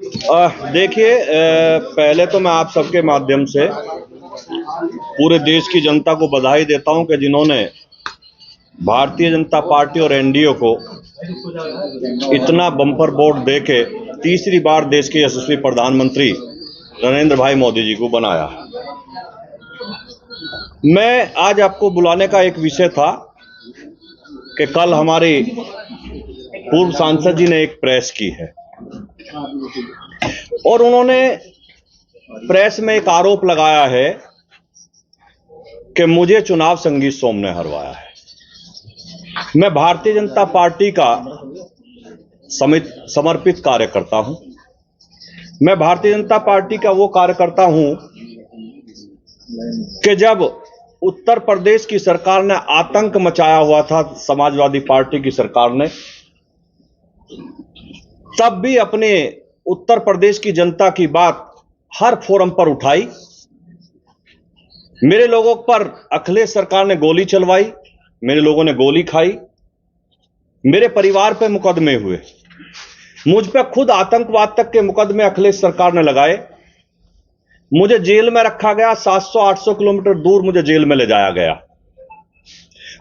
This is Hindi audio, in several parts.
देखिए, पहले तो मैं आप सबके माध्यम से पूरे देश की जनता को बधाई देता हूं कि जिन्होंने भारतीय जनता पार्टी और एनडीए को इतना बम्पर वोट देके तीसरी बार देश के यशस्वी प्रधानमंत्री नरेंद्र भाई मोदी जी को बनाया। मैं आज आपको बुलाने का एक विषय था कि कल हमारे पूर्व सांसद जी ने एक प्रेस की है और उन्होंने प्रेस में एक आरोप लगाया है कि मुझे चुनाव संगीत सोम ने हरवाया है। मैं भारतीय जनता पार्टी का समर्पित कार्यकर्ता हूं। मैं भारतीय जनता पार्टी का वो कार्यकर्ता हूं कि जब उत्तर प्रदेश की सरकार ने आतंक मचाया हुआ था, समाजवादी पार्टी की सरकार ने, तब भी अपने उत्तर प्रदेश की जनता की बात हर फोरम पर उठाई। मेरे लोगों पर अखिलेश सरकार ने गोली चलवाई, मेरे लोगों ने गोली खाई, मेरे परिवार पे मुकदमे हुए, मुझ पे खुद आतंकवाद तक के मुकदमे अखिलेश सरकार ने लगाए। मुझे जेल में रखा गया, 700-800 किलोमीटर दूर मुझे जेल में ले जाया गया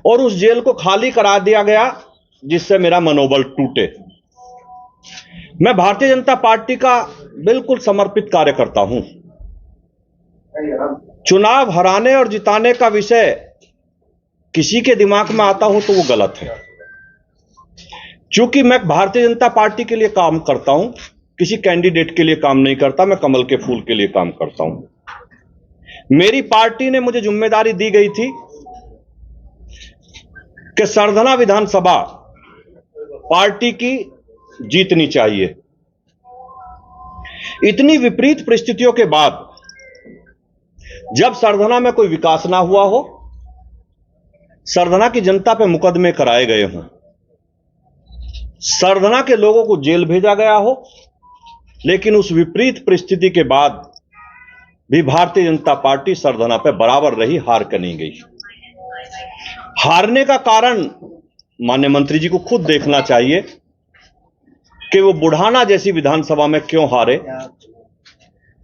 और उस जेल को खाली करा दिया गया जिससे मेरा मनोबल टूटे। मैं भारतीय जनता पार्टी का बिल्कुल समर्पित कार्यकर्ता हूं। चुनाव हराने और जिताने का विषय किसी के दिमाग में आता हो तो वो गलत है। चूंकि मैं भारतीय जनता पार्टी के लिए काम करता हूं, किसी कैंडिडेट के लिए काम नहीं करता, मैं कमल के फूल के लिए काम करता हूं। मेरी पार्टी ने मुझे जिम्मेदारी दी गई थी कि सरधना विधानसभा पार्टी की जीतनी चाहिए। इतनी विपरीत परिस्थितियों के बाद जब सरधना में कोई विकास ना हुआ हो, सरधना की जनता पे मुकदमे कराए गए हों, सरधना के लोगों को जेल भेजा गया हो, लेकिन उस विपरीत परिस्थिति के बाद भी भारतीय जनता पार्टी सरधना पे बराबर रही, हार कर नहीं गई। हारने का कारण माननीय मंत्री जी को खुद देखना चाहिए कि वो बुढ़ाना जैसी विधानसभा में क्यों हारे,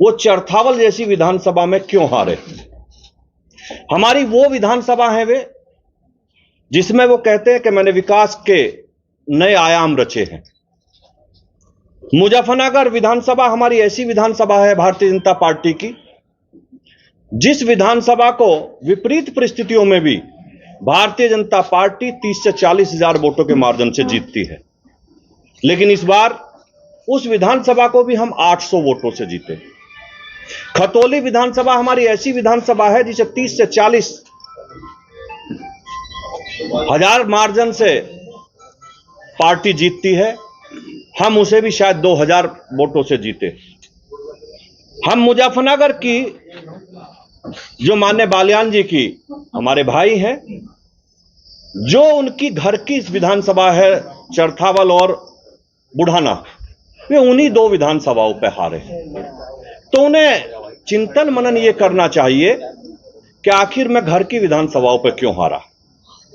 वो चरथावल जैसी विधानसभा में क्यों हारे। हमारी वो विधानसभा है वे जिसमें वो कहते हैं कि मैंने विकास के नए आयाम रचे हैं। मुजफ्फरनगर विधानसभा हमारी ऐसी विधानसभा है भारतीय जनता पार्टी की, जिस विधानसभा को विपरीत परिस्थितियों में भी भारतीय जनता पार्टी 30 से 40 हजार वोटों के मार्जिन से जीतती है। लेकिन इस बार उस विधानसभा को भी हम 800 वोटों से जीते। खतौली विधानसभा हमारी ऐसी विधानसभा है जिसे 30 से 40 हजार मार्जिन से पार्टी जीतती है, हम उसे भी शायद 2000 वोटों से जीते। हम मुजफ्फरनगर की जो माननीय बालियान जी की हमारे भाई हैं, जो उनकी घर की विधानसभा है चरथावल और बुढ़ाना, वे उन्हीं दो विधानसभाओं पे हारे। तो उन्हें चिंतन मनन ये करना चाहिए कि आखिर मैं घर की विधानसभाओं पे क्यों हारा।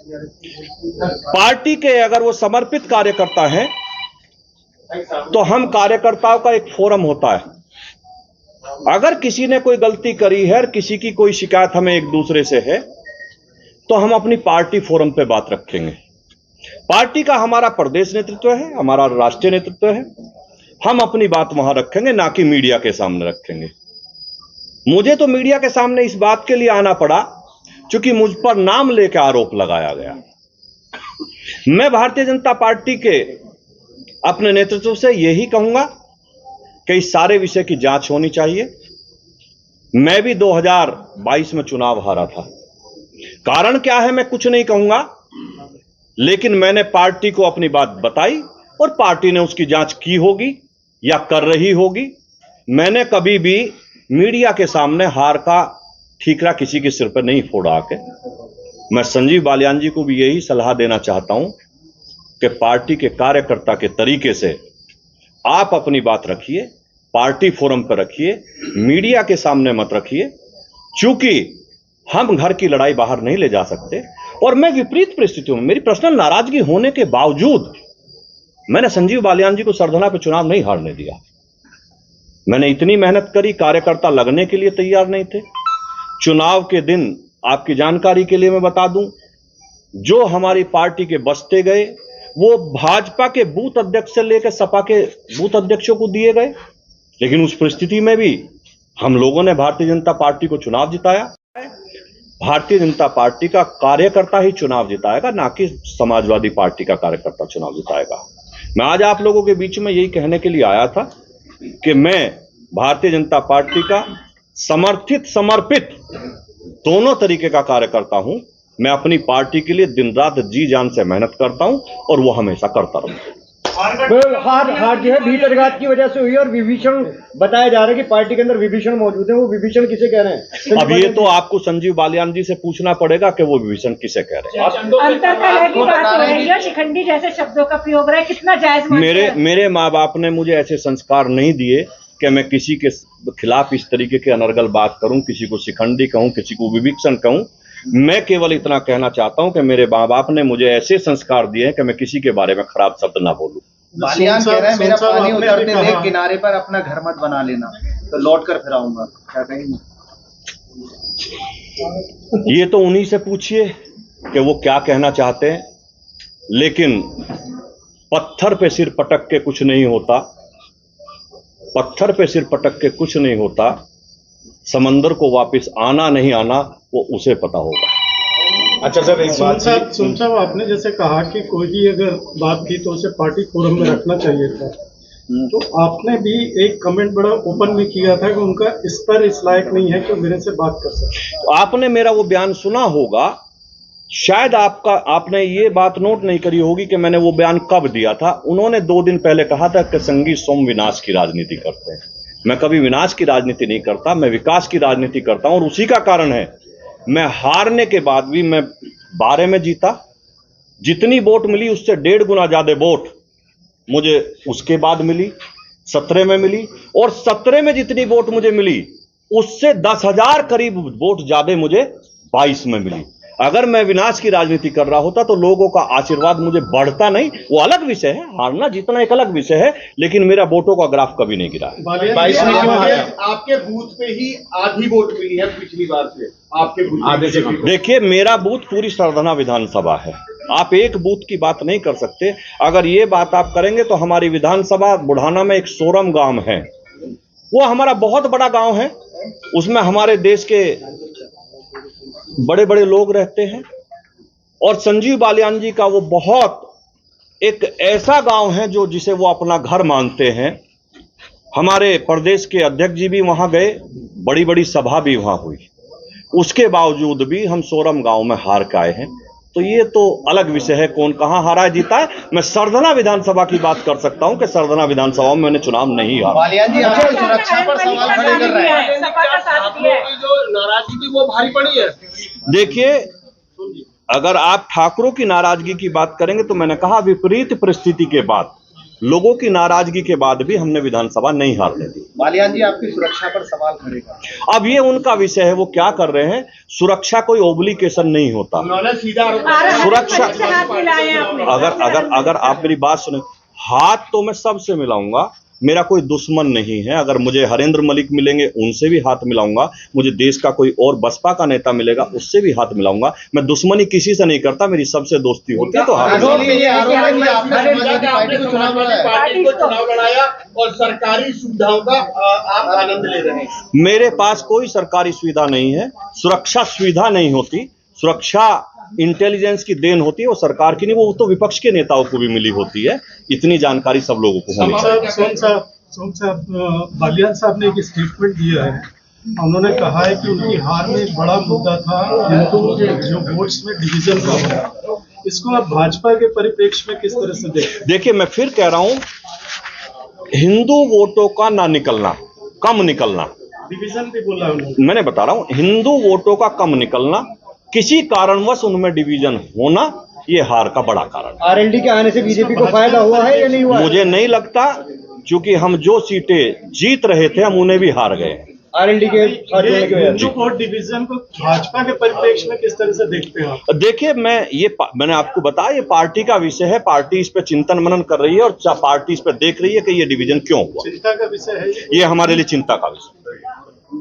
पार्टी के अगर वो समर्पित कार्यकर्ता हैं तो हम कार्यकर्ताओं का एक फोरम होता है। अगर किसी ने कोई गलती करी है और किसी की कोई शिकायत हमें एक दूसरे से है तो हम अपनी पार्टी फोरम पे बात रखेंगे। पार्टी का हमारा प्रदेश नेतृत्व है, हमारा राष्ट्रीय नेतृत्व है, हम अपनी बात वहां रखेंगे, ना कि मीडिया के सामने रखेंगे। मुझे तो मीडिया के सामने इस बात के लिए आना पड़ा क्योंकि मुझ पर नाम लेकर आरोप लगाया गया। मैं भारतीय जनता पार्टी के अपने नेतृत्व से यही कहूंगा कि इस सारे विषय की जांच होनी चाहिए। मैं भी 2022 में चुनाव हारा था। कारण क्या है मैं कुछ नहीं कहूंगा, लेकिन मैंने पार्टी को अपनी बात बताई और पार्टी ने उसकी जांच की होगी या कर रही होगी। मैंने कभी भी मीडिया के सामने हार का ठीकरा किसी के सिर पर नहीं फोड़ा के। मैं संजीव बालियान जी को भी यही सलाह देना चाहता हूं कि पार्टी के कार्यकर्ता के तरीके से आप अपनी बात रखिए, पार्टी फोरम पर रखिए, मीडिया के सामने मत रखिए, चूंकि हम घर की लड़ाई बाहर नहीं ले जा सकते। और मैं विपरीत परिस्थितियों में, मेरी पर्सनल नाराजगी होने के बावजूद मैंने संजीव बालियान जी को सरधना पे चुनाव नहीं हारने दिया। मैंने इतनी मेहनत करी, कार्यकर्ता लगने के लिए तैयार नहीं थे। चुनाव के दिन आपकी जानकारी के लिए मैं बता दूं, जो हमारी पार्टी के बस्ते गए वो भाजपा के बूथ अध्यक्ष से लेकर सपा के बूथ अध्यक्षों को दिए गए। लेकिन उस परिस्थिति में भी हम लोगों ने भारतीय जनता पार्टी को चुनाव जिताया। भारतीय जनता पार्टी का कार्यकर्ता ही चुनाव जिताएगा, ना कि समाजवादी पार्टी का कार्यकर्ता चुनाव जिताएगा। मैं आज आप लोगों के बीच में यही कहने के लिए आया था कि मैं भारतीय जनता पार्टी का समर्थित समर्पित दोनों तरीके का कार्यकर्ता हूं। मैं अपनी पार्टी के लिए दिन रात जी जान से मेहनत करता हूं और वो हमेशा करता रहूंगा। हार जो है भीतरघात की वजह से हुई और विभीषण बताया जा रहा है कि पार्टी के अंदर विभीषण मौजूद है। वो विभीषण किसे कह रहे हैं? अब ये तो आपको संजीव बालियान जी से पूछना पड़ेगा कि वो विभीषण किसे कह रहे हैं। अंतरकलह की बात हो रही है, शिखंडी जैसे शब्दों का प्रयोग रहा है, कितना जायज मानते हैं? मेरे माँ बाप ने मुझे ऐसे संस्कार नहीं दिए कि मैं किसी के खिलाफ इस तरीके के अनर्गल बात करूं, किसी को शिखंडी कहूं, किसी को विभीषण कहूं। मैं केवल इतना कहना चाहता हूं कि मेरे माँ बाप ने मुझे ऐसे संस्कार दिए हैं कि मैं किसी के बारे में खराब शब्द ना बोलूं। बालियान कह रहे हैं मेरा पानी उतरते देख किनारे पर अपना घर मत बना लेना, तो लौट कर फिर आऊंगा, क्या कहेंगे? ये तो उन्हीं से पूछिए कि वो क्या कहना चाहते हैं। लेकिन पत्थर पे सिर पटक के कुछ नहीं होता, पत्थर पे सिर पटक के कुछ नहीं होता। समंदर को वापस आना नहीं आना वो उसे पता होगा। अच्छा सर, एक बात सुन साहब, आपने जैसे कहा कि कोई भी अगर बात की तो उसे पार्टी फोरम में रखना चाहिए था, तो आपने भी एक कमेंट बड़ा ओपन में किया था कि उनका स्तर इस लायक नहीं है कि मेरे से बात कर सके। आपने मेरा वो बयान सुना होगा, शायद आपने ये बात नोट नहीं करी होगी कि मैंने वो बयान कब दिया था। उन्होंने 2 दिन पहले कहा था कि संगी सोम विनाश की राजनीति करते हैं। मैं कभी विनाश की राजनीति नहीं करता, मैं विकास की राजनीति करता हूं। और उसी का कारण है मैं हारने के बाद भी मैं 12 में जीता। जितनी वोट मिली उससे 1.5 गुना ज्यादा वोट मुझे उसके बाद मिली, 17 में मिली। और 17 में जितनी वोट मुझे मिली उससे 10,000 करीब वोट ज्यादा मुझे 22 में मिली। अगर मैं विनाश की राजनीति कर रहा होता तो लोगों का आशीर्वाद मुझे बढ़ता नहीं। वो अलग विषय है, हारना जीतना एक अलग विषय है, लेकिन मेरा वोटों का ग्राफ कभी नहीं गिरा है। आपके बूथ पे ही आधी वोट मिली है पिछली बार से, आपके बूथ। देखिए, मेरा बूथ पूरी सरधना विधानसभा है। आप एक बूथ की बात नहीं कर सकते। अगर ये बात आप करेंगे तो हमारी विधानसभा बुढ़ाना में एक सोरम गांव है, वो हमारा बहुत बड़ा गांव है। उसमें हमारे देश के बड़े बड़े लोग रहते हैं। और संजीव बालियान जी का वो बहुत एक ऐसा गांव है जो जिसे वो अपना घर मानते हैं। हमारे प्रदेश के अध्यक्ष जी भी वहां गए, बड़ी बड़ी सभा भी वहां हुई। उसके बावजूद भी हम सोरम गांव में हार के आए हैं। तो ये तो अलग विषय है, कौन कहां हारा है जीता है। मैं सरधना विधानसभा की बात कर सकता हूं कि सरधना विधानसभा में मैंने चुनाव नहीं हारा। बालियान जी आपकी सुरक्षा पर सवाल खड़े कर रहे हैं, जो नाराजगी थी वो भारी पड़ी है। देखिए, अगर आप ठाकुरों की नाराजगी की बात करेंगे तो मैंने कहा विपरीत परिस्थिति के बाद, लोगों की नाराजगी के बाद भी हमने विधानसभा नहीं हारने दी। बालियान जी आपकी सुरक्षा पर सवाल खड़े कर रहे हैं। अब ये उनका विषय है, वो क्या कर रहे हैं। सुरक्षा कोई ओब्लिगेशन नहीं होता। उन्होंने सीधा सुरक्षा अगर आप मेरी बात सुने, हाथ तो मैं सबसे मिलाऊंगा, मेरा कोई दुश्मन नहीं है। अगर मुझे हरेंद्र मलिक मिलेंगे उनसे भी हाथ मिलाऊंगा, मुझे देश का कोई और बसपा का नेता मिलेगा उससे भी हाथ मिलाऊंगा। मैं दुश्मनी किसी से नहीं करता, मेरी सबसे दोस्ती होती है। तो पार्टी को चुनाव लड़ाया और सरकारी सुविधाओं का आप आनंद ले रहे हैं। मेरे पास कोई सरकारी सुविधा नहीं है, सुरक्षा सुविधा नहीं होती। सुरक्षा इंटेलिजेंस की देन होती है, वो सरकार की नहीं, वो तो विपक्ष के नेताओं को भी मिली होती है। इतनी जानकारी सब लोगों को होनी चाहिए। सोम साहब, बालियान साहब ने एक स्टेटमेंट दिया है। उन्होंने कहा है कि उनकी हार में एक बड़ा मुद्दा था हिंदुओं के जो वोट्स में डिवीजन का होना। इसको आप भाजपा के परिप्रेक्ष्य में किस तरह से देखते हैं? देखिए, मैं फिर कह रहा हूं, हिंदू वोटों का ना निकलना, कम निकलना, डिवीजन भी बोला उन्होंने। मैंने बता रहा हूं, हिंदू वोटों का कम निकलना, किसी कारणवश उनमें डिवीजन होना, ये हार का बड़ा कारण। आरएलडी के आने से बीजेपी को फायदा हुआ है या नहीं हुआ? मुझे नहीं लगता, क्योंकि हम जो सीटें जीत रहे थे हम उन्हें भी हार गए। आरएलडी के साथ जुड़ने की वजह हिंदू से। वोट डिवीजन को भाजपा के परिप्रेक्ष्य में किस तरह से देखते हैं आप? देखिए, मैंने आपको बताया, ये पार्टी का विषय है, पार्टी इस पे चिंतन मनन कर रही है और पार्टी इस पे देख रही है कि ये डिवीजन क्यों हुआ। चिंता का विषय है ये। ये हमारे लिए चिंता का विषय है।